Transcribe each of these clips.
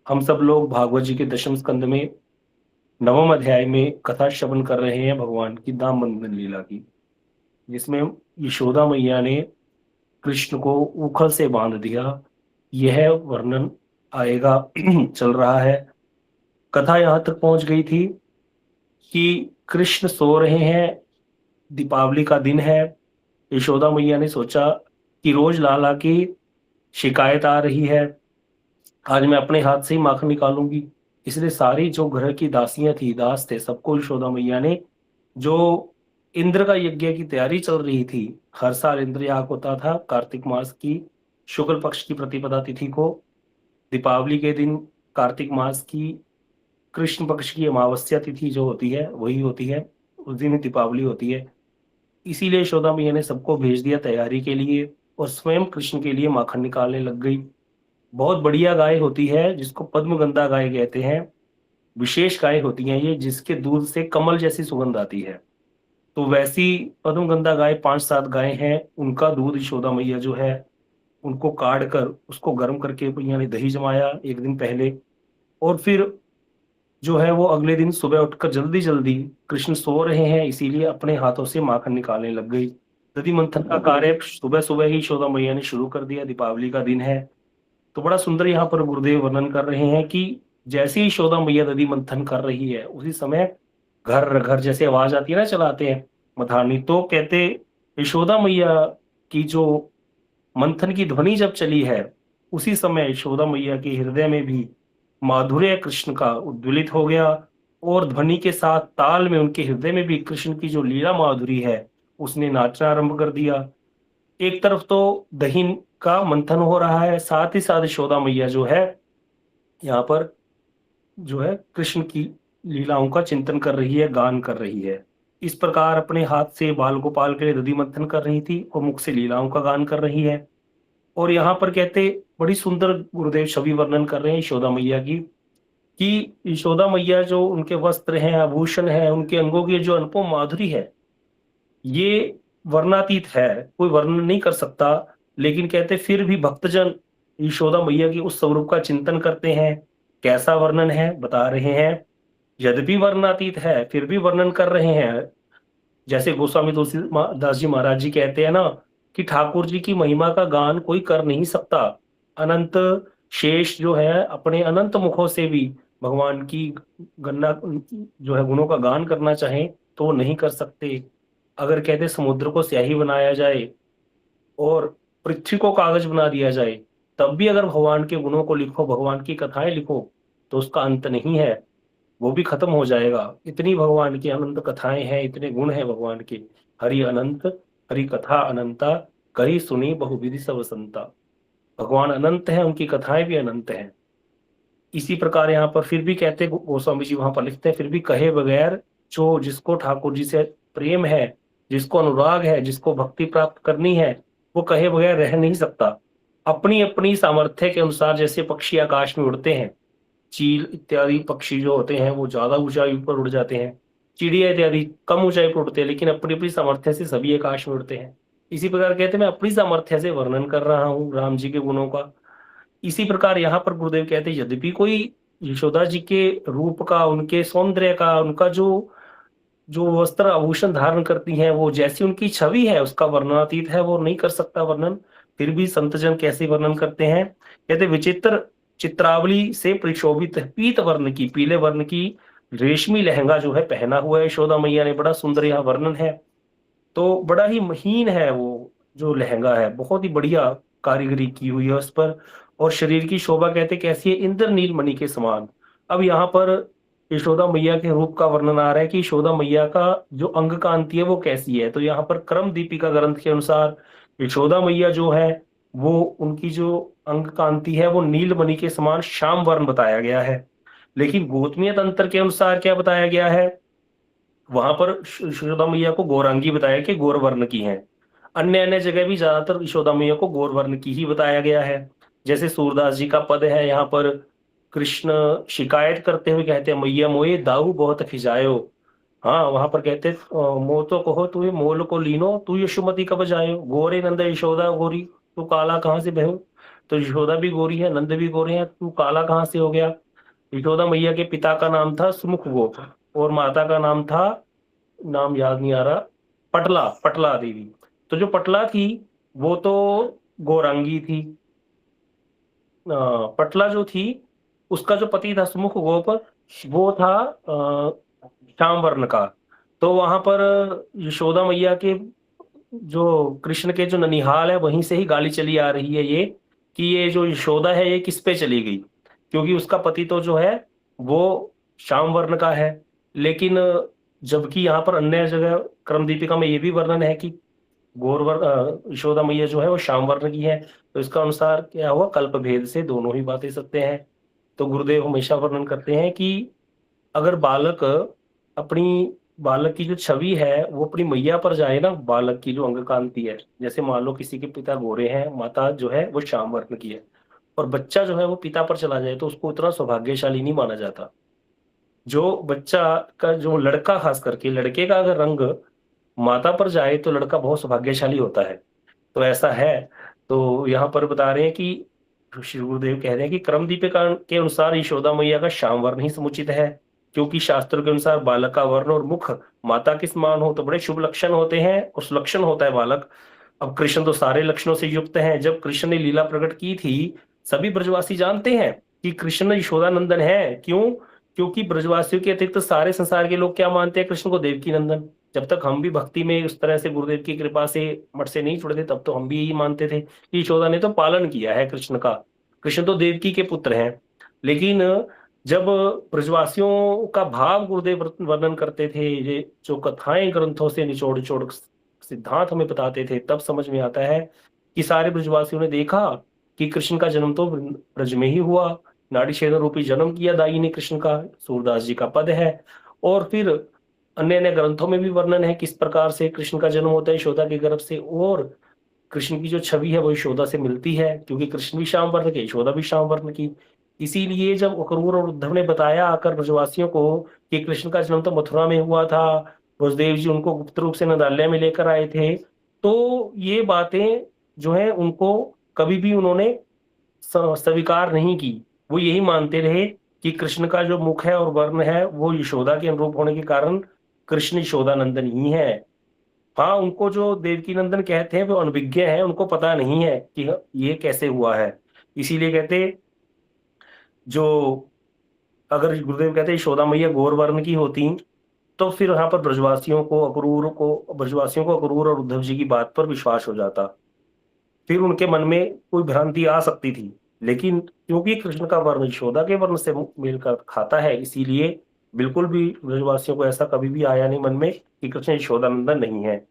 हम सब लोग भागवत जी के दशम स्कंद में नवम अध्याय में कथा श्रवण कर रहे हैं भगवान की दाम बंधन लीला की, जिसमें यशोदा मैया ने कृष्ण को उखल से बांध दिया। यह वर्णन आएगा। चल रहा है। कथा यहाँ तक पहुंच गई थी कि कृष्ण सो रहे हैं, दीपावली का दिन है। यशोदा मैया ने सोचा कि रोज लाला की शिकायत आ रही है, आज मैं अपने हाथ से ही माखन निकालूंगी। इसलिए सारी जो घर की दासियां थी, दास थे, सबको यशोदा मैया ने, जो इंद्र का यज्ञ की तैयारी चल रही थी, हर साल इंद्र याग होता था कार्तिक मास की शुक्ल पक्ष की प्रतिपदा तिथि को। दीपावली के दिन कार्तिक मास की कृष्ण पक्ष की अमावस्या तिथि जो होती है वही होती है, उस दिन ही दीपावली होती है। इसीलिए यशोदा मैया ने सबको भेज दिया तैयारी के लिए और स्वयं कृष्ण के लिए माखन निकालने लग गई। बहुत बढ़िया गाय होती है जिसको पद्मगंधा गाय कहते हैं। विशेष गाय होती हैं ये, जिसके दूध से कमल जैसी सुगंध आती है। तो वैसी पद्मगंधा गाय 5-7 गाय हैं, उनका दूध यशोदा मैया जो है उनको काट कर उसको गर्म करके मैया ने दही जमाया एक दिन पहले। और फिर जो है वो अगले दिन सुबह उठकर जल्दी जल्दी, कृष्ण सो रहे हैं इसीलिए अपने हाथों से माखन निकालने लग गई। दधि मंथन का कार्य सुबह सुबह ही यशोदा मैया ने शुरू कर दिया। दीपावली का दिन है। तो बड़ा सुंदर यहाँ पर गुरुदेव वर्णन कर रहे हैं कि जैसे ही यशोदा मैया दधि मंथन कर रही है, उसी समय घर घर जैसे आवाज आती है ना, चलाते हैं मथानी, तो कहते यशोदा मैया की जो मंथन की ध्वनि जब चली है, उसी समय यशोदा मैया के हृदय में भी माधुर्य कृष्ण का उद्वेलित हो गया। और ध्वनि के साथ ताल में उनके हृदय में भी कृष्ण की जो लीला माधुरी है उसने नाचना आरंभ कर दिया। एक तरफ तो दही का मंथन हो रहा है, साथ ही साथ यशोदा मैया जो है यहाँ पर जो है कृष्ण की लीलाओं का चिंतन कर रही है, गान कर रही है। इस प्रकार अपने हाथ से बाल गोपाल के लिए दधि मंथन कर रही थी और मुख से लीलाओं का गान कर रही है। और यहाँ पर कहते बड़ी सुंदर गुरुदेव छवि वर्णन कर रहे हैं यशोदा मैया की, कि यशोदा मैया जो उनके वस्त्र हैं, आभूषण है, उनके अंगों की जो अनुपम माधुरी है, ये वर्णातीत है, कोई वर्णन नहीं कर सकता। लेकिन कहते फिर भी भक्तजन यशोदा मैया की उस स्वरूप का चिंतन करते हैं। कैसा वर्णन है बता रहे हैं। यद्यपि वर्णातीत है फिर भी वर्णन कर रहे हैं। जैसे गोस्वामी तुलसीदास जी महाराज जी कहते हैं ना, कि ठाकुर जी की महिमा का गान कोई कर नहीं सकता। अनंत शेष जो है अपने अनंत मुखों से भी भगवान की गन्ना जो है गुणों का गान करना चाहे तो वो नहीं कर सकते। अगर कहते समुद्र को स्याही बनाया जाए और पृथ्वी को कागज बना दिया जाए, तब भी अगर भगवान के गुणों को लिखो, भगवान की कथाएं लिखो, तो उसका अंत नहीं है, वो भी खत्म हो जाएगा। इतनी भगवान की अनंत कथाएं हैं, इतने गुण हैं भगवान के। हरि अनंत, हरि कथा अनंता, करी सुनी बहुविधि सब संता। भगवान अनंत है, उनकी कथाएं भी अनंत हैं। इसी प्रकार यहाँ पर फिर भी कहते गोस्वामी जी वहां पर लिखते हैं, फिर भी कहे बगैर जो जिसको ठाकुर जी से प्रेम है, जिसको अनुराग है, जिसको भक्ति प्राप्त करनी है, वो कहे बगैर रह नहीं सकता। अपनी अपनी सामर्थ्य के अनुसार जैसे पक्षी आकाश में उड़ते हैं, चील इत्यादि पक्षी जो होते हैं वो ज्यादा ऊंचाई पर उड़ जाते हैं, चिड़िया इत्यादि कम ऊंचाई पर उड़ते हैं, लेकिन अपनी अपनी सामर्थ्य से सभी आकाश में उड़ते हैं। इसी प्रकार कहते हैं मैं अपनी सामर्थ्य से वर्णन कर रहा हूँ राम जी के गुणों का। इसी प्रकार यहाँ पर गुरुदेव कहते हैं यद्यपि कोई यशोदा जी के रूप का, उनके सौंदर्य का, उनका जो जो वस्त्र आभूषण धारण करती हैं, वो जैसी उनकी छवि है उसका वर्णनातीत है, वो नहीं कर सकता वर्णन। फिर भी संतजन कैसे वर्णन करते हैं, कहते विचित्र चित्रावली से प्रशोभित पीत वर्ण की, पीले वर्ण की रेशमी लहंगा जो है पहना हुआ है यशोदा मैया ने। बड़ा सुंदर यहाँ वर्णन है। तो बड़ा ही महीन है वो जो लहंगा है, बहुत ही बढ़िया कारीगरी की हुई है उस पर। और शरीर की शोभा कहते कैसी है, इंद्रनील मणि के समान। अब यहाँ पर यशोदा मैया के रूप का वर्णन आ रहा है कि यशोदा मैया का जो अंग कांति है वो कैसी है। तो यहाँ पर क्रम दीपिका ग्रंथ के अनुसार यशोदा मैया जो है वो, उनकी जो अंग कांति है वो नीलमणि के समान श्याम वर्ण बताया गया है। लेकिन गोतमीय तंत्र के अनुसार क्या बताया गया है, वहां पर यशोदा मैया को गौरांगी बताया कि गौर वर्ण की है। अन्य अन्य जगह भी ज्यादातर यशोदा मैया को गौर वर्ण की ही बताया गया है। जैसे सूरदास जी का पद है यहाँ पर, कृष्ण शिकायत करते हुए कहते हैं मैया मोए दाऊ बहुत खिजायो। हाँ, वहां पर कहते मो तो कहो तू मोल को लीनो, तू यशोमती कब जायो, गोरे नंद यशोदा गोरी, तू काला कहाँ से बहो। तो यशोदा भी गोरी है, नंद भी गोरे हैं, तू काला कहाँ से हो गया? यशोदा मैया के पिता का नाम था सुमुख गोप और माता का नाम था, नाम याद नहीं आ रहा, पटला, पटला देवी। तो जो पटला थी वो तो गौरांगी थी। पटला जो थी उसका जो पति था सुमुख गोप, वो था श्याम वर्ण का। तो वहां पर यशोदा मैया के जो कृष्ण के जो ननिहाल है वहीं से ही गाली चली आ रही है ये, कि ये जो यशोदा है ये किस पे चली गई, क्योंकि उसका पति तो जो है वो श्याम वर्ण का है। लेकिन जबकि यहाँ पर अन्य जगह क्रम दीपिका में ये भी वर्णन है कि यशोदा मैया जो है वो श्याम वर्ण की है। तो इसका अनुसार क्या हुआ, कल्प भेद से दोनों ही बातें सत्य हैं। तो गुरुदेव हमेशा वर्णन करते हैं कि अगर बालक अपनी, बालक की जो छवि है वो अपनी मैया पर जाए ना, बालक की जो अंग कांति है, जैसे मान लो किसी के पिता गोरे हैं, माता जो है वो श्याम वर्ण की है, और बच्चा जो है वो पिता पर चला जाए तो उसको उतना सौभाग्यशाली नहीं माना जाता। जो बच्चा का, जो लड़का, खास करके लड़के का अगर रंग माता पर जाए तो लड़का बहुत सौभाग्यशाली होता है। तो ऐसा है। तो यहाँ पर बता रहे हैं कि श्री गुरुदेव कह रहे हैं कि क्रम दीपिका के अनुसार यशोदा मैया का श्याम वर्ण ही समुचित है, क्योंकि शास्त्रों के अनुसार बालक का वर्ण और मुख माता के समान हो तो बड़े शुभ लक्षण होते हैं और सुलक्षण होता है बालक। अब कृष्ण तो सारे लक्षणों से युक्त हैं। जब कृष्ण ने लीला प्रकट की थी, सभी ब्रजवासी जानते हैं कि कृष्ण यशोदा नंदन है। क्यों? क्योंकि ब्रजवासियों के अतिरिक्त सारे संसार के लोग क्या मानते हैं, कृष्ण को देवकी नंदन। जब तक हम भी भक्ति में उस तरह से गुरुदेव की कृपा से मठ से नहीं छुड़े थे, तब तो हम भी यही मानते थे कि यशोदा ने तो पालन किया है कृष्ण का, कृष्ण तो देवकी के पुत्र हैं। लेकिन जब ब्रजवासियों का भाव गुरुदेव वर्णन करते थे, ये जो कथाएं ग्रंथों से निचोड़ निचोड़ सिद्धांत हमें बताते थे, तब समझ में आता है कि सारे ब्रजवासियों ने देखा कि कृष्ण का जन्म तो ब्रज में ही हुआ, नाड़ी छेदन रूपी जन्म किया दाई ने कृष्ण का, सूरदास जी का पद है। और फिर अन्य अन्य ग्रंथों में भी वर्णन है किस प्रकार से कृष्ण का जन्म होता है यशोदा के गर्भ से, और कृष्ण की जो छवि है वो यशोदा से मिलती है, क्योंकि कृष्ण भी श्याम वर्ण के, यशोदा भी श्याम वर्ण की। इसीलिए जब अक्रूर और उद्धव ने बताया आकर ब्रजवासियों को कि कृष्ण का जन्म तो मथुरा में हुआ था, वसुदेव जी उनको गुप्त रूप से नदाल्या में लेकर आए थे, तो ये बातें जो है उनको कभी भी उन्होंने स्वीकार नहीं की। वो यही मानते रहे कि कृष्ण का जो मुख है और वर्ण है वो यशोदा के अनुरूप होने के कारण कृष्ण यशोदा नंदन ही है। हाँ, उनको जो देवकी नंदन कहते हैं वो अनभिज्ञ है, उनको पता नहीं है कि ये कैसे हुआ है। इसीलिए कहते, जो अगर गुरुदेव कहते यशोदा मैया गौर वर्ण की होती तो फिर यहाँ पर ब्रजवासियों को अक्रूर और उद्धव जी की बात पर विश्वास हो जाता, फिर उनके मन में कोई भ्रांति आ सकती थी। लेकिन क्योंकि कृष्ण का वर्ण यशोदा के वर्ण से मेल कर खाता है, इसीलिए बिल्कुल भी ब्रजवासियों को ऐसा कभी भी आया नहीं मन में कि कृष्ण यशोदा नंदन नहीं है।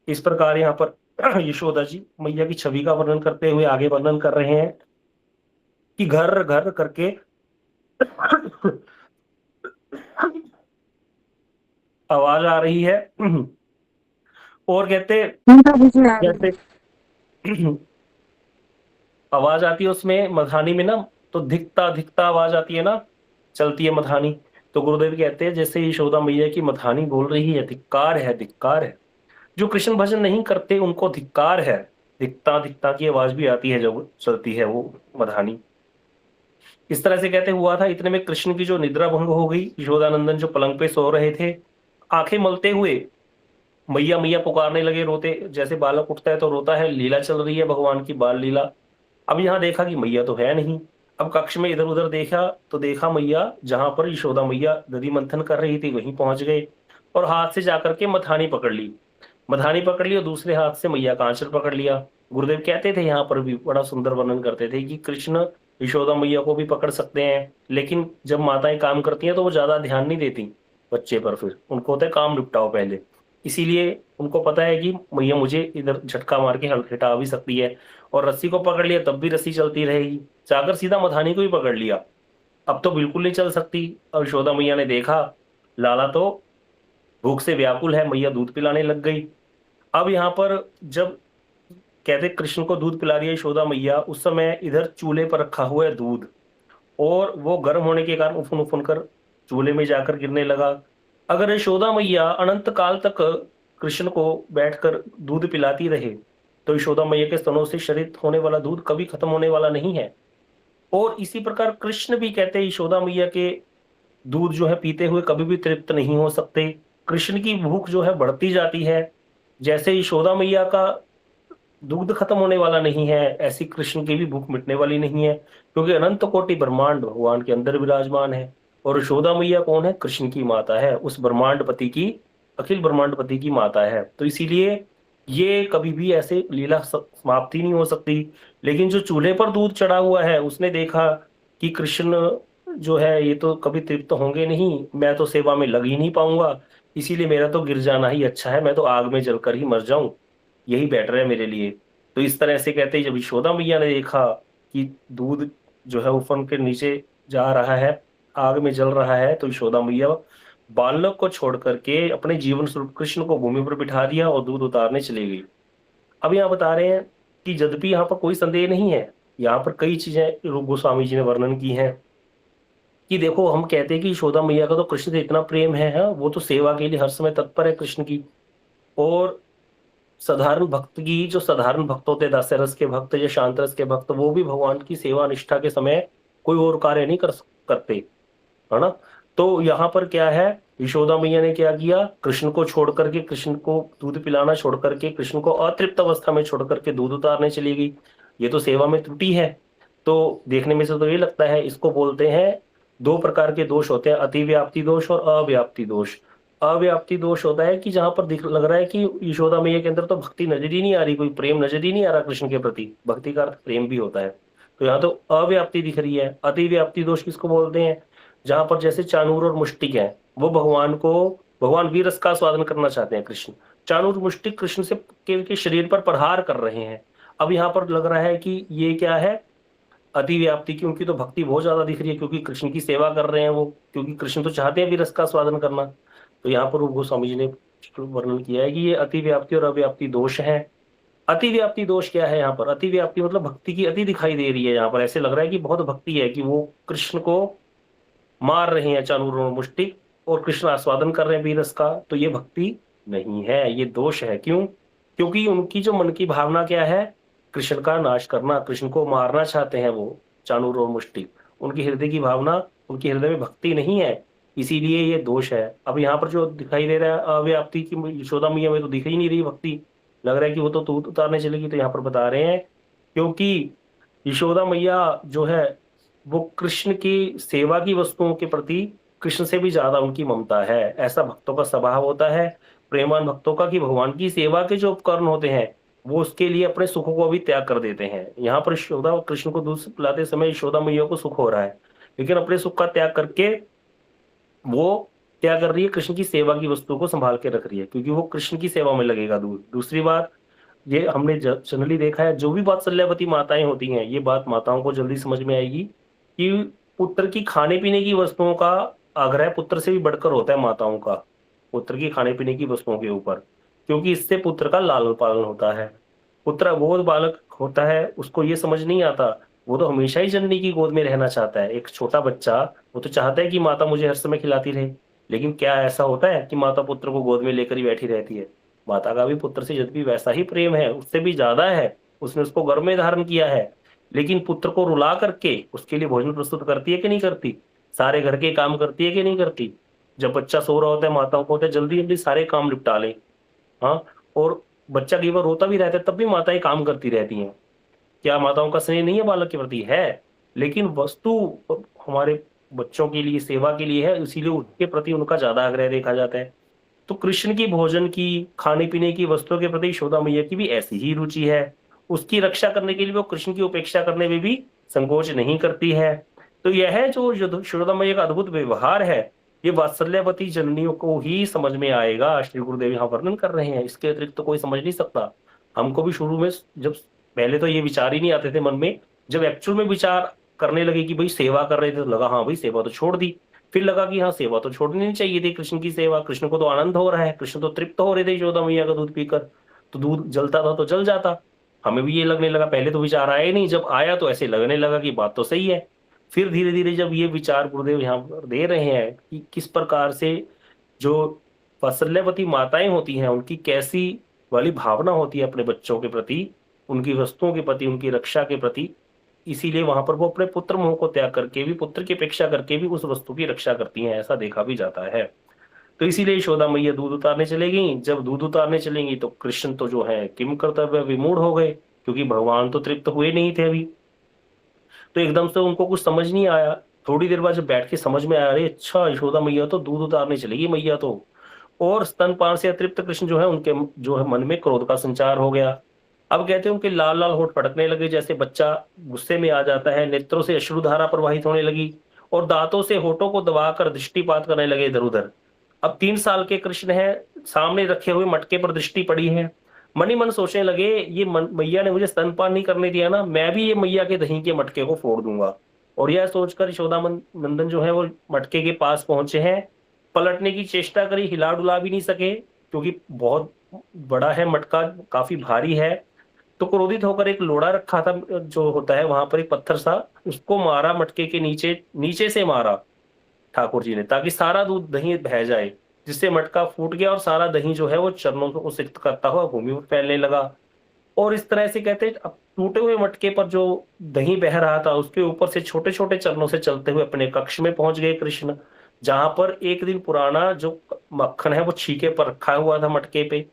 इस प्रकार यहाँ पर यशोदा जी मैया की छवि का वर्णन करते हुए आगे वर्णन कर रहे हैं कि घर घर करके आवाज आ रही है। और कहते, जैसे आवाज आती है उसमें मधानी में ना, तो धिकता धिकता आवाज आती है ना, चलती है मधानी। तो गुरुदेव कहते हैं जैसे यशोदा मैया की मधानी बोल रही है, धिक्कार है, धिक्कार है। जो कृष्ण भजन नहीं करते उनको धिक्कार है। धिकता धिकता की आवाज भी आती है जब चलती है वो मधानी। इस तरह से कहते हुआ था, इतने में कृष्ण की जो निद्रा भंग हो गई। यशोदानंदन जो पलंग पे सो रहे थे, आंखें मलते हुए मैया मैया पुकारने लगे, रोते, जैसे बालक उठता है तो रोता है, लीला चल रही है भगवान की बाल लीला। अब यहाँ देखा कि मैया तो है नहीं। अब कक्ष में इधर उधर देखा तो देखा मैया जहां पर यशोदा मैया दधि मंथन कर रही थी वहीं पहुंच गए, और हाथ से जाकर के मथानी पकड़ ली, मधानी पकड़ ली और दूसरे हाथ से मैया का आंचल पकड़ लिया। गुरुदेव कहते थे यहाँ पर भी बड़ा सुंदर वर्णन करते थे कि कृष्ण यशोदा मैया को भी पकड़ सकते हैं, लेकिन जब माताएं काम करती हैं तो वो ज्यादा ध्यान नहीं देती बच्चे पर, फिर उनको होता है काम निपटाओ पहले। इसीलिए उनको पता है कि मैया मुझे इधर झटका मार के हटा भी सकती है, और रस्सी को पकड़ लिया तब भी रस्सी चलती रहेगी, जाकर सीधा मधानी को ही पकड़ लिया, अब तो बिल्कुल नहीं चल सकती। अब यशोदा मैया ने देखा लाला तो भूख से व्याकुल है, मैया दूध पिलाने लग गई। अब यहाँ पर जब कहते कृष्ण को दूध पिला रही है यशोदा मैया, उस समय इधर चूल्हे पर रखा हुआ है दूध, और वो गर्म होने के कारण उफन उफन कर चूल्हे में जाकर गिरने लगा। अगर यशोदा मैया अनंत काल तक कृष्ण को बैठकर दूध पिलाती रहे तो यशोदा मैया के स्तनों से शरित होने वाला दूध कभी खत्म होने वाला नहीं है। और इसी प्रकार कृष्ण भी कहते हैं यशोदा मैया के दूध जो है पीते हुए कभी भी तृप्त नहीं हो सकते। कृष्ण की भूख जो है बढ़ती जाती है। जैसे यशोदा मैया का दुग्ध खत्म होने वाला नहीं है, ऐसी कृष्ण की भी भूख मिटने वाली नहीं है, क्योंकि अनंत कोटि ब्रह्मांड भगवान के अंदर विराजमान है। और यशोदा मैया कौन है? कृष्ण की माता है, उस ब्रह्मांडपति की, अखिल ब्रह्मांडपति की माता है। तो इसीलिए ये कभी भी ऐसे लीला समाप्ति नहीं हो सकती। लेकिन जो चूल्हे पर दूध चढ़ा हुआ है उसने देखा कि कृष्ण जो है ये तो कभी तृप्त होंगे नहीं, मैं तो सेवा में लग ही नहीं पाऊंगा, इसीलिए मेरा तो गिर जाना ही अच्छा है, मैं तो आग में जलकर ही मर जाऊं, यही बेटर है मेरे लिए। तो इस तरह से कहते हैं जब यशोदा मैया ने देखा कि दूध जो है उफन के नीचे जा रहा है, आग में जल रहा है, तो यशोदा मैया बालक को छोड़ करके अपने जीवन स्वरूप कृष्ण को भूमि पर बिठा दिया और दूध उतारने चली गई। अब यहाँ बता रहे हैं कि यद्यपि यहाँ पर कोई संदेह नहीं है, यहाँ पर कई चीजें रूप गोस्वामी जी ने वर्णन की हैं कि देखो, हम कहते हैं कि यशोदा मैया का तो कृष्ण से इतना प्रेम है, हाँ, वो तो सेवा के लिए हर समय तत्पर है कृष्ण की। और साधारण भक्त की, जो साधारण भक्त होते हैं, दास्य रस के भक्त या शांत रस के भक्त, वो भी भगवान की सेवा निष्ठा के समय कोई और कार्य नहीं करते, है ना। तो यहाँ पर क्या है, यशोदा मैया ने क्या किया, कृष्ण को छोड़ करके, कृष्ण को दूध पिलाना छोड़ करके, कृष्ण को अतृप्त अवस्था में छोड़ करके दूध उतारने चली गई। ये तो सेवा में त्रुटि है। तो देखने में से तो ये लगता है, इसको बोलते हैं, दो प्रकार के दोष होते हैं, अतिव्याप्ति दोष और अव्याप्ति दोष। अव्याप्ति दोष होता है कि जहां पर दिख लग रहा है कि यशोदा मैया के अंदर तो भक्ति नजर ही नहीं आ रही, कोई प्रेम नजर ही नहीं आ रहा कृष्ण के प्रति। भक्ति का अर्थ प्रेम भी होता है। तो यहाँ तो अव्याप्ति दिख रही है। अतिव्याप्ति दोष किसको बोलते हैं? जहां पर जैसे चाणूर और मुष्टिक है, वो भगवान वीर रस का स्वादन करना चाहते हैं कृष्ण, चाणूर मुष्टिक कृष्ण से के शरीर पर प्रहार कर रहे हैं। अब यहाँ पर लग रहा है कि ये क्या है, अतिव्याप्ति की। उनकी तो भक्ति बहुत ज्यादा दिख रही है, क्योंकि कृष्ण की सेवा कर रहे हैं वो, क्योंकि कृष्ण तो चाहते हैं वीर रस का स्वादन करना। तो यहाँ पर गोस्वामी जी ने वर्णन किया है कि ये अतिव्याप्ति और अव्याप्ति दोष है। अतिव्याप्ति दोष क्या है? यहाँ पर अतिव्याप्ति मतलब भक्ति की अति दिखाई दे रही है। यहाँ पर ऐसे लग रहा है कि बहुत भक्ति है, कि वो कृष्ण को मार रहे हैं चाणूर और मुष्टिक, और कृष्ण आस्वादन कर रहे हैं वीरस का। तो ये भक्ति नहीं है, ये दोष है। क्यों? क्योंकि उनकी जो मन की भावना क्या है, कृष्ण का नाश करना, कृष्ण को मारना चाहते हैं वो चाणूर और मुष्टिक। उनकी हृदय की भावना, उनके हृदय में भक्ति नहीं है, इसीलिए ये दोष है। अब यहाँ पर जो दिखाई दे रहा है अव्याप्ति की, यशोदा मैया में तो दिख ही नहीं रही भक्ति, लग रहा है कि वो तो दूध उतारने चलेगी। तो यहाँ पर बता रहे हैं क्योंकि यशोदा मैया जो है वो कृष्ण की सेवा की वस्तुओं के प्रति कृष्ण से भी ज्यादा उनकी ममता है। ऐसा भक्तों का स्वभाव होता है, प्रेमान भक्तों का, कि भगवान की सेवा के जो उपकरण होते हैं वो उसके लिए अपने सुखों को भी त्याग कर देते हैं। यहाँ पर यशोदा कृष्ण को दूध पिलाते समय यशोदा मैया को सुख हो रहा है, लेकिन अपने सुख का त्याग करके वो क्या कर रही है, कृष्ण की सेवा की वस्तुओं को संभाल के रख रही है, क्योंकि वो कृष्ण की सेवा में लगेगा दूध। दूसरी बात, ये हमने जनरली देखा है, जो भी वात्सल्यवती माताएं होती हैं, ये बात माताओं को जल्दी समझ में आएगी कि पुत्र की खाने पीने की वस्तुओं का आग्रह पुत्र से भी बढ़कर होता है माताओं का, पुत्र की खाने पीने की वस्तुओं के ऊपर, क्योंकि इससे पुत्र का लालन पालन होता है। पुत्र वो बालक होता है, उसको ये समझ नहीं आता, वो तो हमेशा ही जननी की गोद में रहना चाहता है। एक छोटा बच्चा, वो तो चाहता है कि माता मुझे हर समय खिलाती रहे, लेकिन क्या ऐसा होता है कि माता पुत्र को गोद में लेकर ही बैठी रहती है? माता का भी पुत्र से यद्यपि वैसा ही प्रेम है, उससे भी ज्यादा है, उसने उसको गर्भ में धारण किया है, लेकिन पुत्र को रुला करके उसके लिए भोजन प्रस्तुत करती है कि नहीं करती? सारे घर के काम करती है कि नहीं करती? जब बच्चा सो रहा होता है, माताओं को होता है जल्दी जल्दी सारे काम निपटा ले। हाँ, और बच्चा कई बार रोता भी रहता है, तब भी माताएं काम करती रहती हैं। क्या माताओं का स्नेह नहीं है बालक के प्रति? है, लेकिन वस्तु हमारे बच्चों के लिए, सेवा के लिए है, इसीलिए उसके प्रति उनका ज्यादा आग्रह देखा जाता है। तो कृष्ण की भोजन की, खाने पीने की वस्तुओं के प्रति यशोदा मैया की भी ऐसी ही रुचि है। उसकी रक्षा करने के लिए वो कृष्ण की उपेक्षा करने में भी संकोच नहीं करती है। तो यह जो यशोदा मैया का अद्भुत व्यवहार है, ये वात्सल्यवती जननियों को ही समझ में आएगा। श्री गुरुदेव यहाँ वर्णन कर रहे हैं, इसके अतिरिक्त तो कोई समझ नहीं सकता। हमको भी शुरू में, जब पहले तो ये विचार ही नहीं आते थे मन में, जब एक्चुअल में विचार करने लगे कि भाई सेवा कर रहे थे, तो लगा हाँ भाई सेवा तो छोड़ दी। फिर लगा कि हाँ, सेवा तो छोड़नी नहीं चाहिए थी कृष्ण की सेवा, कृष्ण को तो आनंद हो रहा है, कृष्ण तो तृप्त हो रहे थे यशोदा मैया का दूध पीकर, तो दूध जलता था तो जल जाता। हमें भी ये लगने लगा, पहले तो विचार आया ही नहीं, जब आया तो ऐसे लगने लगा कि बात तो सही है। फिर धीरे धीरे जब ये विचार गुरुदेव यहाँ पर दे रहे हैं कि किस प्रकार से जो वात्सल्यवती माताएं होती हैं, उनकी कैसी वाली भावना होती है अपने बच्चों के प्रति, उनकी वस्तुओं के प्रति, उनकी रक्षा के प्रति। इसीलिए वहां पर वो अपने पुत्र मोह को त्याग करके भी, पुत्र की अपेक्षा करके भी उस वस्तु की रक्षा करती हैं, ऐसा देखा भी जाता है। तो इसीलिए यशोदा मैया दूध उतारने चले गई। जब दूध उतारने चलेंगी तो कृष्ण तो जो है किम कर्तव्य विमूढ़ हो गए, क्योंकि भगवान तो तृप्त हुए नहीं थे अभी। तो एकदम से उनको कुछ समझ नहीं आया। थोड़ी देर बाद जब बैठ के समझ में आया, अरे अच्छा, यशोदा मैया तो दूध उतारने चलेगी मैया तो। और स्तनपान से अतृप्त कृष्ण जो है, उनके जो है मन में क्रोध का संचार हो गया। अब कहते हैं उनके लाल लाल होठ फड़कने लगे, जैसे बच्चा गुस्से में आ जाता है। नेत्रों से अश्रुधारा प्रवाहित होने लगी और दांतों से होठों को दबाकर दृष्टिपात करने लगे इधर उधर। अब 3 साल के कृष्ण है, सामने रखे हुए मटके पर दृष्टि पड़ी है। मन ही मन सोचने लगे, ये मैया ने मुझे स्तनपान नहीं करने दिया ना, मैं भी ये मैया के दही के मटके को फोड़ दूंगा। और यह सोचकर यशोदा नंदन जो है वो मटके के पास पहुंचे हैं। पलटने की चेष्टा करी, हिला डुला भी नहीं सके, क्योंकि बहुत बड़ा है मटका, काफी भारी है। तो क्रोधित होकर एक लोड़ा रखा था जो होता है वहां पर, एक पत्थर सा, उसको मारा मटके के नीचे, नीचे से मारा ठाकुर जी ने, ताकि सारा दूध दही बह जाए, जिससे मटका फूट गया और सारा दही जो है वो चरणों को सिक्त करता हुआ भूमि पर फैलने लगा। और इस तरह से कहते हैं, अब टूटे हुए मटके पर जो दही बह रहा था उसके ऊपर से छोटे छोटे चरणों से चलते हुए अपने कक्ष में पहुंच गए कृष्ण, जहां पर एक दिन पुराना जो मक्खन है वो छीके पर रखा हुआ था मटके पे।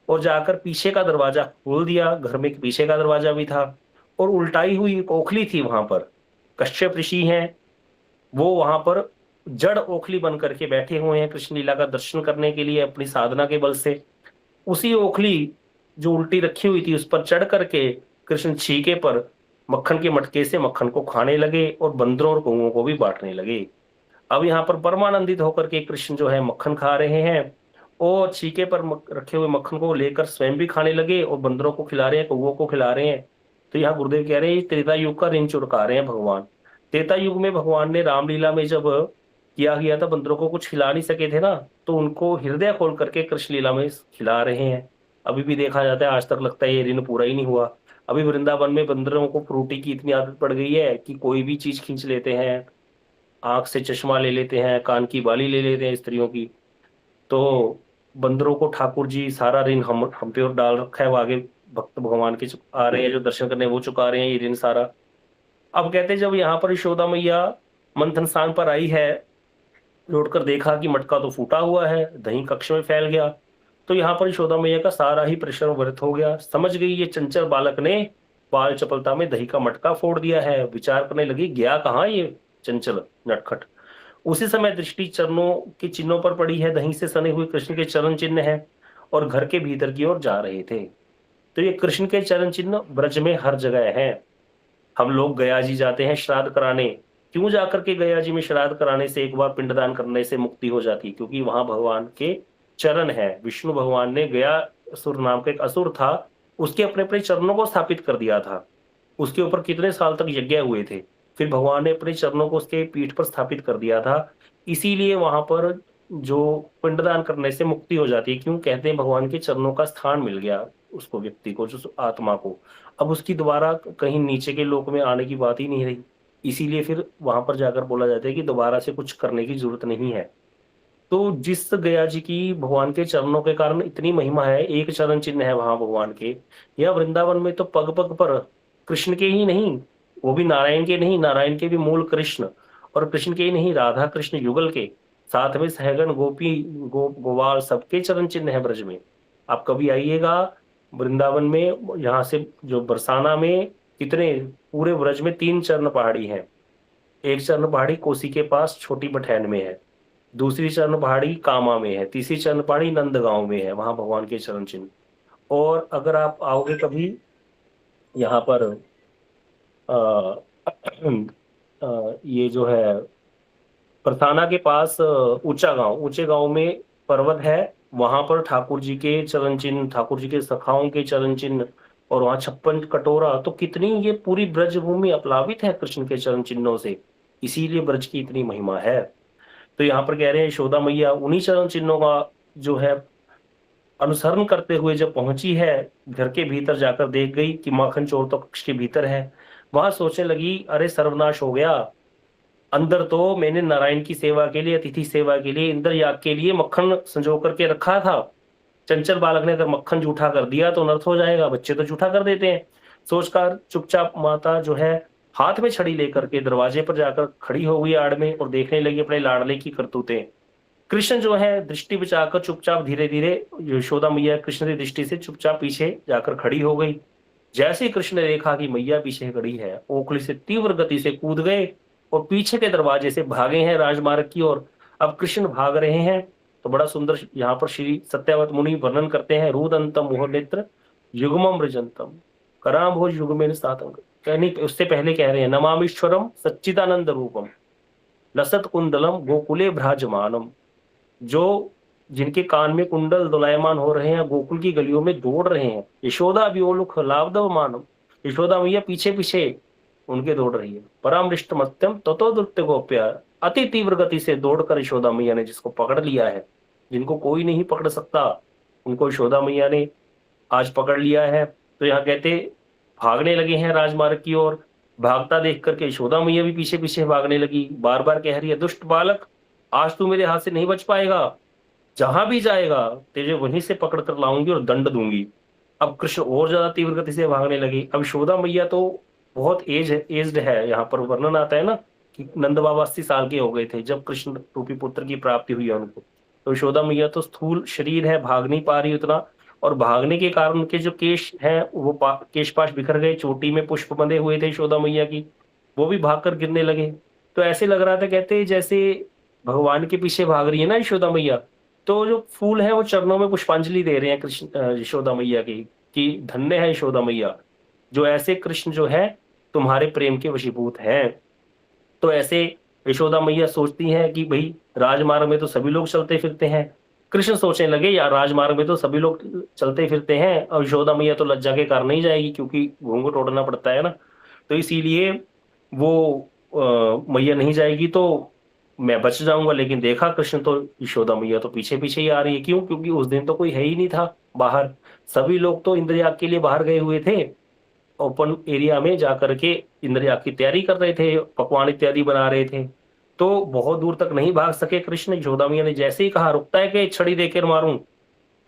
और जाकर पीछे का दरवाजा खोल दिया, घर में पीछे का दरवाजा भी था, और उल्टाई हुई एक ओखली थी वहां पर। कश्यप ऋषि हैं, वो वहां पर जड़ ओखली बन करके बैठे हुए हैं कृष्ण लीला का दर्शन करने के लिए अपनी साधना के बल से। उसी ओखली जो उल्टी रखी हुई थी उस पर चढ़ करके कृष्ण छीके पर मक्खन के मटके से मक्खन को खाने लगे और बंदरों और कौओं को भी बांटने लगे। अब यहाँ पर परमानंदित होकर के कृष्ण जो है मक्खन खा रहे हैं, और छीके पर रखे हुए मक्खन को लेकर स्वयं भी खाने लगे और बंदरों को खिला रहे हैं, कौओं को खिला रहे हैं। तो यहाँ गुरुदेव कह रहे हैं ये त्रेता युग का ऋण चुका रहे हैं भगवान। त्रेता युग में भगवान ने रामलीला में जब किया गया था, बंदरों को कुछ खिला नहीं सके थे ना, तो उनको हृदय खोल करके कृष्ण लीला में खिला रहे हैं। अभी भी देखा जाता है, आज तक लगता है ये ऋण पूरा ही नहीं हुआ। अभी वृंदावन में बंदरों को फ्रूटी की इतनी आदत पड़ गई है कि कोई भी चीज खींच लेते हैं, आंख से चश्मा ले लेते हैं, कान की बाली ले लेते हैं स्त्रियों की। तो बंदरों को ठाकुर जी सारा ऋण हम पे और डाल रखा है, वो आगे भक्त भगवान के आ रहे हैं जो दर्शन करने, वो चुका रहे हैं ये ऋण सारा। अब कहते हैं जब यहाँ पर यशोदा मैया मंथन स्थान पर आई है, लौटकर देखा कि मटका तो फूटा हुआ है, दही कक्ष में फैल गया। तो यहाँ पर यशोदा मैया का सारा ही परिश्रम व्यर्थ हो गया। समझ गई ये चंचल बालक ने बाल चपलता में दही का मटका फोड़ दिया है। विचार करने लगी, गया कहाँ ये चंचल नटखट। उसी समय दृष्टि चरणों के चिन्हों पर पड़ी है, दही से सने हुए कृष्ण के चरण चिन्ह हैं, और घर के भीतर की ओर जा रहे थे। तो ये कृष्ण के चरण चिन्ह ब्रज में हर जगह हैं। हम लोग गया जी जाते हैं श्राद्ध कराने। क्यों जाकर के गया जी में श्राद्ध कराने से एक बार पिंडदान करने से मुक्ति हो जाती? क्योंकि वहां भगवान के चरण है। विष्णु भगवान ने गया असुर नाम का एक असुर था, उसके अपने अपने चरणों को स्थापित कर दिया था। उसके ऊपर कितने साल तक यज्ञ हुए थे, फिर भगवान ने अपने चरणों को उसके पीठ पर स्थापित कर दिया था। इसीलिए वहां पर जो पिंडदान करने से मुक्ति हो जाती है, क्यों कहते हैं भगवान के चरणों का स्थान मिल गया उसको, व्यक्ति को, जो आत्मा को। अब उसकी दोबारा कहीं नीचे के लोक में आने की बात ही नहीं रही। इसीलिए फिर वहां पर जाकर बोला जाता है कि दोबारा से कुछ करने की जरूरत नहीं है। तो जिस गया जी की भगवान के चरणों के कारण इतनी महिमा है, एक चरण चिन्ह है वहां भगवान के। यह वृंदावन में तो पग पग पर कृष्ण के ही नहीं, वो भी नारायण के नहीं, नारायण के भी मूल कृष्ण, और कृष्ण के ही नहीं, राधा कृष्ण युगल के साथ में सहगन गोपी गोवाल सबके चरण चिन्ह है ब्रज में। आप कभी आइएगा वृंदावन में, यहाँ से जो बरसाना में कितने, पूरे ब्रज में 3 चरण पहाड़ी हैं। एक चरण पहाड़ी कोसी के पास छोटी बठैन में है, दूसरी चरण पहाड़ी कामा में है, तीसरी चरण पहाड़ी नंदगांव में है, वहां भगवान के चरण चिन्ह। और अगर आप आओगे कभी यहाँ पर आ, ये जो है परसाना के पास ऊंचा गांव, ऊंचे गांव में पर्वत है, वहां पर ठाकुर जी के चरण चिन्ह, ठाकुर जी के सखाओं के चरण चिन्ह, और वहां 56 कटोरा। तो कितनी ये पूरी ब्रज भूमि अपलावित है कृष्ण के चरण चिन्हों से, इसीलिए ब्रज की इतनी महिमा है। तो यहाँ पर कह रहे हैं यशोदा मैया उन्हीं चरण चिन्हों का जो है अनुसरण करते हुए जब पहुंची है, घर के भीतर जाकर देख गई कि माखन चोर तो कक्ष के भीतर है। वहां सोचने लगी, अरे सर्वनाश हो गया, अंदर तो मैंने नारायण की सेवा के लिए, अतिथि सेवा के लिए, इंद्र याग के लिए मक्खन संजो करके रखा था, चंचल बालक ने अगर मक्खन जूठा कर दिया तो अनर्थ हो जाएगा, बच्चे तो जूठा कर देते हैं। सोचकर चुपचाप माता जो है हाथ में छड़ी लेकर के दरवाजे पर जाकर खड़ी हो गई आड़ में और देखने लगी अपने लाडले की करतूतें। कृष्ण जो है दृष्टि बचाकर चुपचाप धीरे धीरे, यशोदा मैया कृष्ण की दृष्टि से चुपचाप पीछे जाकर खड़ी हो गई। जैसे ही कृष्ण ने देखा कि मैया पीछे खड़ी है, ओखली से तीव्र गति से कूद गए और पीछे के दरवाजे से भागे हैं राजमार्ग की ओर। अब कृष्ण भाग रहे हैं तो बड़ा सुंदर यहाँ पर श्री सत्यावत मुनि वर्णन करते हैं, रुदंतम मुहुर्नेत्र युग्मम मृजंतम कराम्भोज युग्मेन सातंग। कहने उससे पहले कह रहे हैं, नमामीश्वरम सच्चिदानंद रूपम लसत कुंडलम गोकुले भ्राजमानम। जो जिनके कान में कुंडल दोलायमान हो रहे हैं, गोकुल की गलियों में दौड़ रहे हैं। यशोदा व्योलुख लावदव मानव, यशोदा मैया पीछे पीछे उनके दौड़ रही है। परामृष्ट मत्यम ततो दुर्त्य गोप्या, अति तीव्र गति से दौड़कर यशोदा मैया ने जिसको पकड़ लिया है, जिनको कोई नहीं पकड़ सकता, उनको यशोदा मैया ने आज पकड़ लिया है। तो यहाँ कहते भागने लगे हैं राजमार्ग की ओर। भागता देख करके यशोदा मैया भी पीछे पीछे भागने लगी, बार बार कह रही है, दुष्ट बालक आज तू मेरे हाथ से नहीं बच पाएगा, जहां भी जाएगा तेरे वहीं से पकड़ कर लाऊंगी और दंड दूंगी। अब कृष्ण और ज्यादा तीव्र गति से भागने लगे। अब यशोदा मैया तो बहुत एज्ड है, यहाँ पर वर्णन आता है ना कि नंद बाबा 80 साल के हो गए थे जब कृष्ण रूपी पुत्र की प्राप्ति हुई है उनको। तो यशोदा मैया तो स्थूल शरीर है, भाग नहीं पा रही उतना, और भागने के कारण उनके जो केश हैं वो केश पाश बिखर गए, चोटी में पुष्प बंधे हुए थे यशोदा मैया की, वो भी भागकर गिरने लगे। तो ऐसे लग रहा था, कहते जैसे भगवान के पीछे भाग रही है ना यशोदा मैया, तो जो फूल है वो चरणों में पुष्पांजलि दे रहे हैं कृष्ण यशोदा मैया की, कि धन्य है यशोदा मैया, जो ऐसे कृष्ण जो है तुम्हारे प्रेम के वशीभूत हैं। तो ऐसे यशोदा मैया सोचती हैं कि भाई राजमार्ग में तो सभी लोग चलते फिरते हैं। कृष्ण सोचने लगे यार राजमार्ग में तो सभी लोग चलते फिरते हैं, और यशोदा मैया तो लज्जा के कारण नहीं जाएगी क्योंकि घूंघट ओढ़ना पड़ता है ना, तो इसीलिए वो मैया नहीं जाएगी, तो मैं बच जाऊंगा। लेकिन देखा कृष्ण तो यशोदा मैया तो पीछे पीछे ही आ रही है। क्यों? क्योंकि उस दिन तो कोई है ही नहीं था बाहर, सभी लोग तो इंद्रयाग के लिए बाहर गए हुए थे, ओपन एरिया में जाकर के इंद्रयाग की तैयारी कर रहे थे, पकवान इत्यादि बना रहे थे। तो बहुत दूर तक नहीं भाग सके कृष्ण। यशोदा मैया ने जैसे ही कहा रुकता है कि छड़ी देकर मारूं,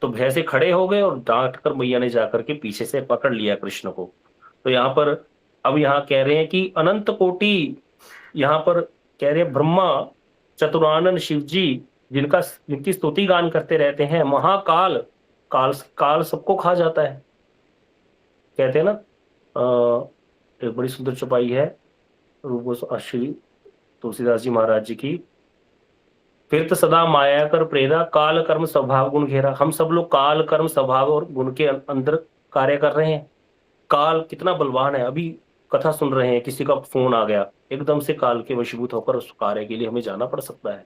तो भय से खड़े हो गए और डांट कर मैया ने जाकर के पीछे से पकड़ लिया कृष्ण को। तो यहाँ पर अब यहाँ कह रहे हैं कि अनंत कोटि, यहाँ पर कह रहे हैं ब्रह्मा चतुरानन शिव जी, जिनकी स्तुति गान करते रहते हैं, महाकाल, काल काल सबको खा जाता है, कहते हैं ना। एक बड़ी सुंदर चौपाई है रूप श्री तुलसीदास जी महाराज जी की, फिर तो सदा माया कर प्रेरा काल कर्म स्वभाव गुण घेरा। हम सब लोग काल कर्म स्वभाव और गुण के अंदर कार्य कर रहे हैं। काल कितना बलवान है, अभी कथा सुन रहे हैं, किसी का फोन आ गया, एकदम से काल के वशीभूत होकर उस कार्य के लिए हमें जाना पड़ सकता है।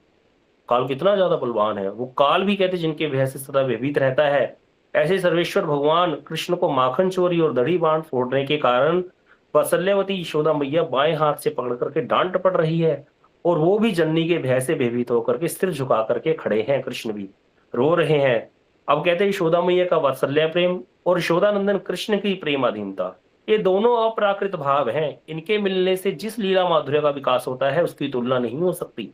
काल कितना ज्यादा बलवान है, वो काल भी कहते जिनके भय से सदा भयभीत रहता है। ऐसे सर्वेश्वर भगवान कृष्ण को माखन चोरी और दड़ी बांट फोड़ने के कारण वत्सल्यवती यशोदा मैया बाएं हाथ से पकड़ करके डांट पड़ रही है, और वो भी जननी के भय से भयभीत होकर के सिर झुका करके खड़े हैं, कृष्ण भी रो रहे हैं। अब कहते हैं यशोदा मैया का वात्सल्य प्रेम और यशोदा नंदन कृष्ण की प्रेमाधीनता, ये दोनों अप्राकृत भाव हैं। इनके मिलने से जिस लीला माधुर्य का विकास होता है उसकी तुलना नहीं हो सकती।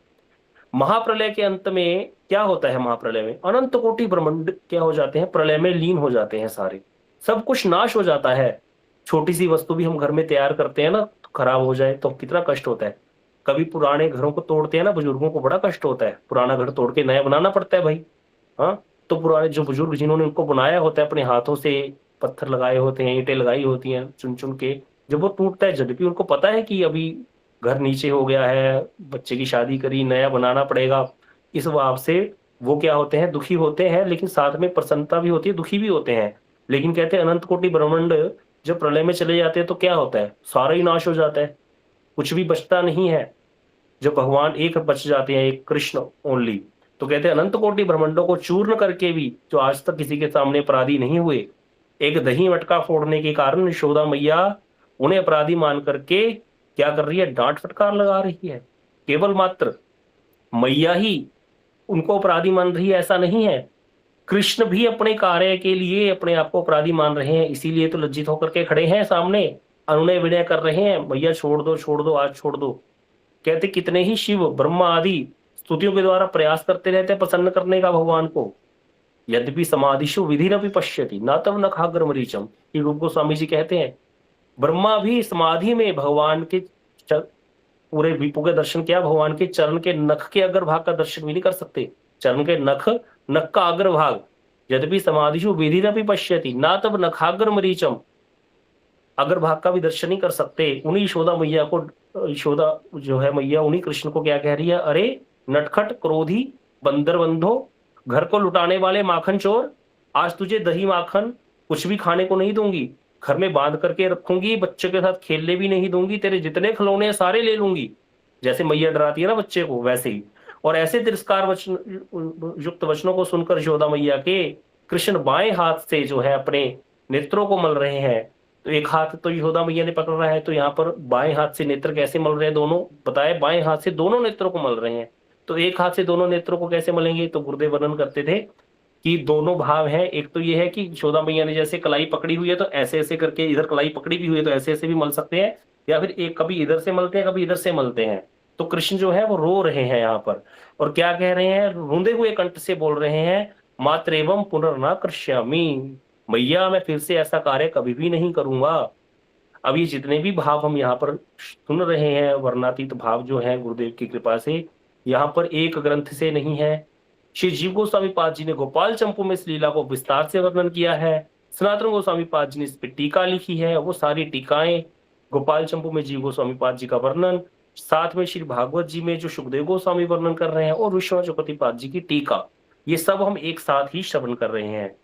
महाप्रलय के अंत में क्या होता है? महाप्रलय में अनंत कोटि ब्रह्मांड क्या हो जाते हैं? प्रलय में लीन हो जाते हैं सारे, सब कुछ नाश हो जाता है। छोटी सी वस्तु भी हम घर में तैयार करते हैं ना, तो खराब हो जाए तो कितना कष्ट होता है। कभी पुराने घरों को तोड़ते हैं ना, बुजुर्गों को बड़ा कष्ट होता है, पुराना घर तोड़ के नया बनाना पड़ता है भाई। हाँ, तो पुराने जो बुजुर्ग जिन्होंने उनको बनाया होता है अपने हाथों से, पत्थर लगाए होते हैं, ईंटें लगाई होती हैं चुन चुन के, जब वो टूटता है, जब भी उनको पता है कि अभी घर नीचे हो गया है, बच्चे की शादी करी, नया बनाना पड़ेगा, इस भाव से वो क्या होते हैं? दुखी होते हैं, लेकिन साथ में प्रसन्नता भी होती है, दुखी भी होते हैं। लेकिन कहते हैं अनंत कोटि ब्रह्मांड जब प्रलय में चले जाते हैं तो क्या होता है? सारा ही नाश हो जाता है, कुछ भी बचता नहीं है। जब भगवान एक बच जाते हैं, एक कृष्ण ओनली, तो कहते हैं अनंत कोटि ब्रह्मांडों को चूर्ण करके भी जो आज तक किसी के सामने अपराधी नहीं हुए, एक दही मटका फोड़ने के कारण यशोदा मैया उन्हें अपराधी मान करके क्या कर रही है? डांट फटकार लगा रही है। केवल मात्र मैया ही उनको अपराधी मान रही है ऐसा नहीं है, कृष्ण भी अपने कार्य के लिए अपने आप को अपराधी मान रहे हैं, इसीलिए तो लज्जित होकर के खड़े हैं सामने, अनुनय विनय कर रहे हैं, भैया छोड़ दो छोड़ दो, आज छोड़ दो। कहते कितने ही शिव ब्रह्मा आदि स्तुतियों के द्वारा प्रयास करते रहते हैं प्रसन्न करने का भगवान को, यद्यपि समाधिशु विधि न पश्यति न तब न खागर मरीचम। ये रूप गोस्वामी जी कहते हैं ब्रह्मा भी समाधि में भगवान के पूरे विपु के दर्शन किया, भगवान के चरण के नख के अग्रभाग का दर्शन भी नहीं कर सकते। चरण के नख, नख का अग्रभाग, यद्यपि समाधिशु विधि न पश्यति ना तब नखाग्र मरीचम, अग्रभाग का भी दर्शन नहीं कर सकते। उन्हीं यशोदा मैया को, यशोदा जो है मैया, उन्हीं कृष्ण को क्या कह रही है, अरे नटखट क्रोधी बंदर बंधो, घर को लुटाने वाले माखन चोर, आज तुझे दही माखन कुछ भी खाने को नहीं दूंगी, घर में बांध करके रखूंगी, बच्चे के साथ खेलने भी नहीं दूंगी, तेरे जितने खिलौने हैं सारे ले लूंगी। जैसे मैया डराती है ना बच्चे को, वैसे ही। और ऐसे तिरस्कार वचन युक्त वचनों को सुनकर यशोदा मैया के कृष्ण बाएं हाथ से जो है अपने नेत्रों को मल रहे हैं। तो एक हाथ तो यशोदा मैया ने पकड़ रहा है, तो यहाँ पर बाएं हाथ से नेत्र कैसे मल रहे हैं दोनों, बताए बाएं हाथ से दोनों नेत्रों को मल रहे हैं। तो एक हाथ से दोनों नेत्रों को कैसे मलेंगे, तो गुरुदेव वर्णन करते थे कि दोनों भाव हैं। एक तो ये है कि यशोदा मैया ने जैसे कलाई पकड़ी हुई है तो ऐसे ऐसे करके, इधर कलाई पकड़ी भी हुई है तो ऐसे ऐसे भी मल सकते हैं, या फिर एक कभी इधर से मलते हैं कभी इधर से मलते हैं। तो कृष्ण जो है वो रो रहे हैं यहाँ पर, और क्या कह रहे हैं, रूंधे हुए कंठ से बोल रहे हैं, मात्र एवं पुनर्ना कृष्यामी, मैया मैं फिर से ऐसा कार्य कभी भी नहीं करूंगा। अब ये जितने भी भाव हम यहाँ पर सुन रहे हैं, वर्णातीत भाव जो है गुरुदेव की कृपा से, यहाँ पर एक ग्रंथ से नहीं है। श्री जीव गोस्वामी पाद जी ने गोपाल चंपू में इस लीला को विस्तार से वर्णन किया है। सनातन गोस्वामी पाद जी ने इस पर टीका लिखी है, वो सारी टीकाएं, गोपाल चंपू में जीव गोस्वामी पाद जी का वर्णन, साथ में श्री भागवत जी में जो सुखदेव गोस्वामी वर्णन कर रहे हैं, और विश्वनाथ चक्रवर्ती पाद जी की टीका, ये सब हम एक साथ ही श्रवण कर रहे हैं।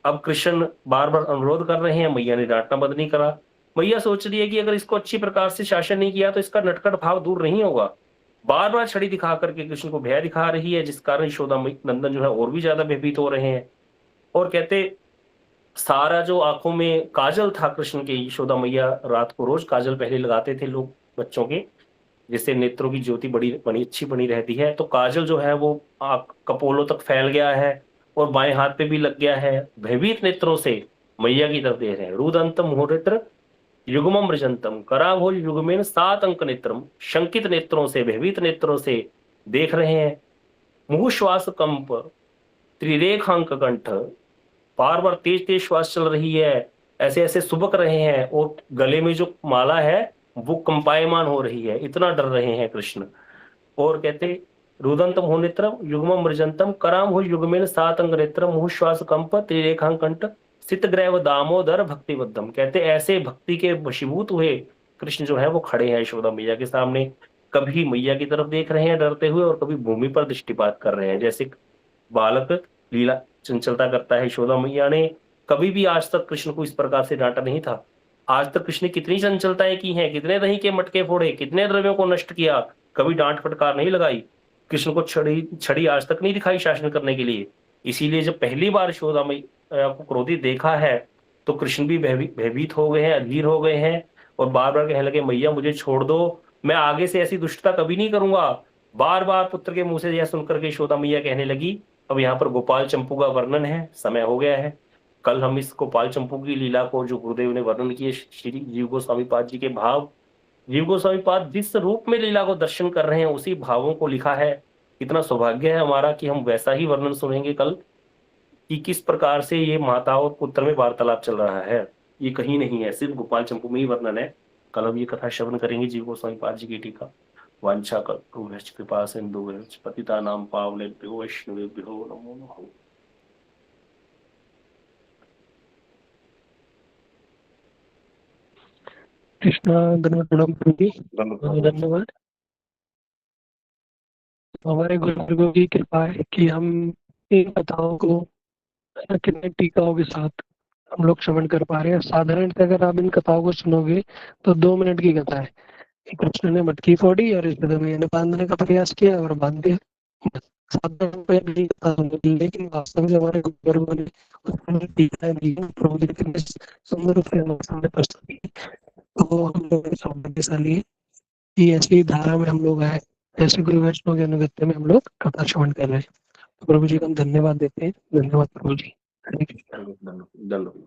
अब कृष्ण बार बार अनुरोध कर रहे हैं, मैया ने डांटना बंद नहीं करा। मैया सोच रही है कि अगर इसको अच्छी प्रकार से शासन नहीं किया तो इसका नटखट भाव दूर नहीं होगा। बार बार छड़ी दिखा करके कृष्ण को भय दिखा रही है, जिस कारण यशोदा नंदन जो है और भी ज्यादा भयभीत हो रहे हैं। और कहते सारा जो आंखों में काजल था कृष्ण के, यशोदा मैया रात को रोज काजल पहले लगाते थे लोग बच्चों के, जिससे नेत्रों की ज्योति बड़ी अच्छी बनी रहती है। तो काजल जो है वो आंख कपोलों तक फैल गया है और बाएं हाथ पे भी लग गया है। भयभीत नेत्रों से मैया की तरफ देख रहे हैं। रुदंत मुहूर्त युग्मम रजंतम कराभोज युग्मेन 7 अंक नेत्रम, शंकित नेत्रों से, भयभीत नेत्रों से देख रहे हैं। मुहुश्वास कंप त्रिरेखांक कंठ, बार बार तेज तेज श्वास चल रही है, ऐसे ऐसे सुबक रहे हैं, और गले में जो माला है वो कंपायमान हो रही है, इतना डर रहे हैं कृष्ण। और कहते रुदंतम हो नेत्रम युग्मम मृजंतम कराम हो युग्मेन 7 अंग नेत्रम मुहुश्वास कंप त्रिरेखांक कंठ सितग्रैव दामोदर भक्तिबद्धम। कहते ऐसे भक्ति के वशीभूत हुए कृष्ण जो है वो खड़े हैं यशोदा मैया के सामने, कभी मैया की तरफ देख रहे हैं डरते हुए, और कभी भूमि पर दृष्टिपात कर रहे हैं, जैसे बालक लीला चंचलता करता है। यशोदा मैया ने कभी भी आज तक कृष्ण को इस प्रकार से डांटा नहीं था। आज तक कृष्ण ने कितनी चंचलताएं की हैं, कितने दही के मटके फोड़े, कितने द्रव्यों को नष्ट किया, कभी डांट फटकार नहीं लगाई। कृष्ण को छड़ी छड़ी आज तक नहीं दिखाई शासन करने के लिए। इसीलिए जब पहली बार यशोदा मैया को क्रोधित देखा है तो कृष्ण भी भयभीत हो गए हैं, अधीर हो गए हैं, और बार बार कहने लगे मैया मुझे छोड़ दो, मैं आगे से ऐसी दुष्टता कभी नहीं करूंगा। बार बार पुत्र के मुंह से यह सुनकर के यशोदा मैया कहने लगी। अब यहाँ पर गोपाल चंपू का वर्णन है, समय हो गया है। कल हम इस गोपाल चंपू की लीला को जो गुरुदेव ने वर्णन किए, श्री जीव गोस्वामी पाद जी के भाव, जीव गोस्वामी पाद जिस रूप में लीला को दर्शन कर रहे हैं उसी भावों को लिखा है। इतना सौभाग्य है हमारा कि हम वैसा ही वर्णन सुनेंगे कल, कि किस प्रकार से ये माता और पुत्र में वार्तालाप चल रहा है। ये कहीं नहीं है, सिर्फ गोपाल चंपू में ही वर्णन है। कल हम ये कथा श्रवण करेंगे जीव गोस्वामी पाद जी की टीका। वांछा कल्पतरुभ्यश्च कृपा सिन्धुभ्यश्च पतितानां पावनेभ्यो वैष्णवेभ्यो नमो नमः। कृष्णा धन्यवाद। हमारे गुरुदेव की कृपा है कि हम इन कथाओं को कितने टीकाओं के साथ हम लोग श्रवण कर पा रहे हैं। साधारणतः अगर आप इन कथाओं को सुनोगे तो 2 मिनट की कथा है। कृष्ण ने मटकी फोड़ी और यशोदा मैया ने बांधने का प्रयास किया और बांध दिया। लेकिन वास्तव में हमारे गुरुदेव ने सुंदर रूप से हमारे सामने प्रस्तुत की। तो हम लोग सौभाग्यशाली है कि ऐसी धारा में हम लोग आए, ऐसे गुरु वैष्णव के अनुगत्य में हम लोग कथा श्रवण कर रहे हैं। तो प्रभु जी को हम धन्यवाद देते हैं। धन्यवाद प्रभु जी। धन्यवाद।